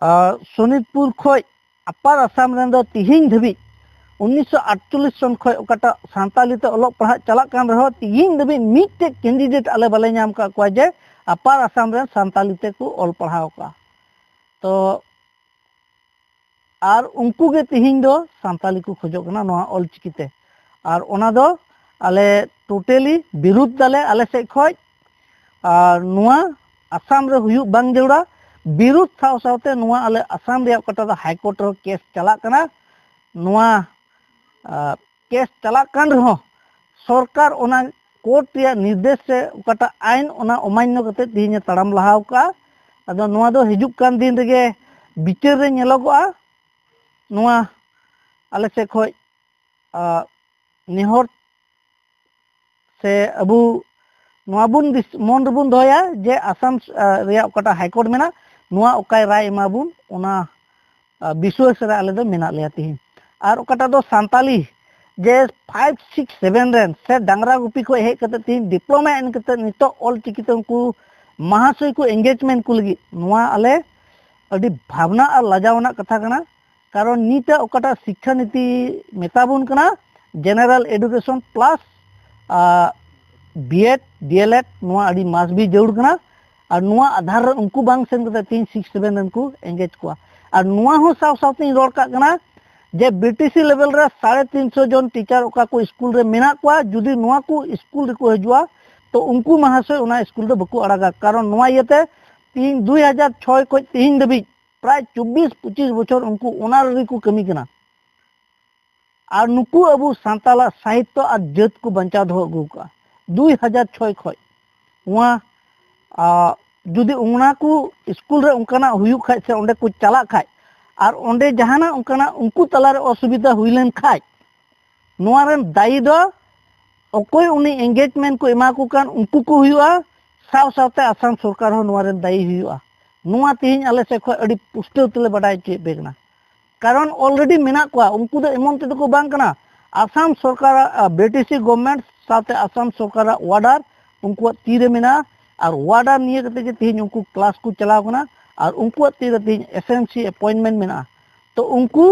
सोनितपुर खोज अपार आसाम रेन दो तिहिं धबी 1948 सन खोज ओकाटा सानताली ते ओलोग पढ़ा चला कान रहो तिहिं धबी मिटे कैंडिडेट आले बाले नाम का को जे अपार आसाम रेन सानताली ते को ओल पढ़ाव का तो आर उनको के तिहिं दो सानताली को खोजो कना नोआ ओल चिकिते आर ओना दो आले टोटली विरुद्ध दाले आले से खोज आर नोआ आसाम रे हुयु बांग जौड़ा विरुद्ध साव सावते नोआ आले आसाम रे कटा दा हाई कोर्ट रो केस चला कना नोआ केस चला कान रहो सरकार ओना कोर्ट या निर्देश से कटा आइन ओना अमान्य कते तिहिं ताड़ाम लहाव का अदो नोआ दो हिजुक कान दिन रेगे बिचार रे नेलोगोआ नोआ आले से खोज निहर से अबू नोआ बुन मन रबुन दोया जे आसाम रिया ओकाटा हाई कोर्ट मेना नोआ ओकाय राय एमाबुन ओना विश्वास रे आले दो मेना लेया तिहिं आर ओकाटा दो सानताली जे 5 6 7 रेन से डांगरा गुपी को हे कते तिहिं डिप्लोमा एन कते नितो ऑल टिकिते उनको महाशय को एंगेजमेंट को लगी नोआ आले अडी भावना और लजावना कथा कना कारण नीता ओकाटा शिक्षा नीति मेताबुन कना general education plus BEd DElEd नोआ अडी मास भी जरूर कना और नोआ आधार उनको बांग सेन कते 3 6 7 उनको एंगेज को और नोआ हो साव सावते रोड का कना जे बीटीसी लेवल रे 350 जन टीचर ओका को स्कूल रे मेना को जुदी नोआ को स्कूल रे को हजुआ तो उनको महाशय उना स्कूल दो बको अड़ागा कारण नोआ येते 2006 को तिहिं दबी प्राय 24-25 बछर उनको ओनारी को कमी कना और नुकु अबू सांताला साहित्य और जात को बंचा दो अगू का 2006 खय वहाँ जुदी उना को स्कूल रे उनकाना हुयु खाय से ओंडे को चला खाय और ओंडे जहाना उनकाना उनको तलारे असुविधा हुइलेन खाय नोआ रेन दायी दो ओकोय उनी एंगेजमेंट को एमा को कान उनको को हुयुआ साव सावते आसाम सरकार हो नोआ रेन दायी हुयुआ नोआ तिहिं आले से खय अडी पुष्टि तले बडाय चे बेगना कारण ऑलरेडी मेना को उनको दो एमन ते को बांग कना आसाम सरकार बीटीसी गवर्नमेंट साथे आसाम सरकार वार्डर उनको तीरे मेना और वार्डर निये कते जे तिहिं उनको क्लास को चलाव कना और उनको तीरे तिहिं एसएमसी अपॉइंटमेंट मेना तो उनको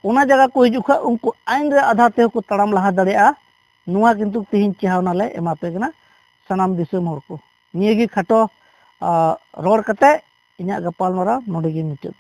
ओना जगह को हिजुखा उनको आइन रे आधार ते को तड़ाम लहा दड़ेया नोआ किंतु तिहिं चाहना ले एमा पे कना सनाम दिसम हर को निये गी खाटो रोड कते इन्या गपाल मारा नोडे गी मुचाद।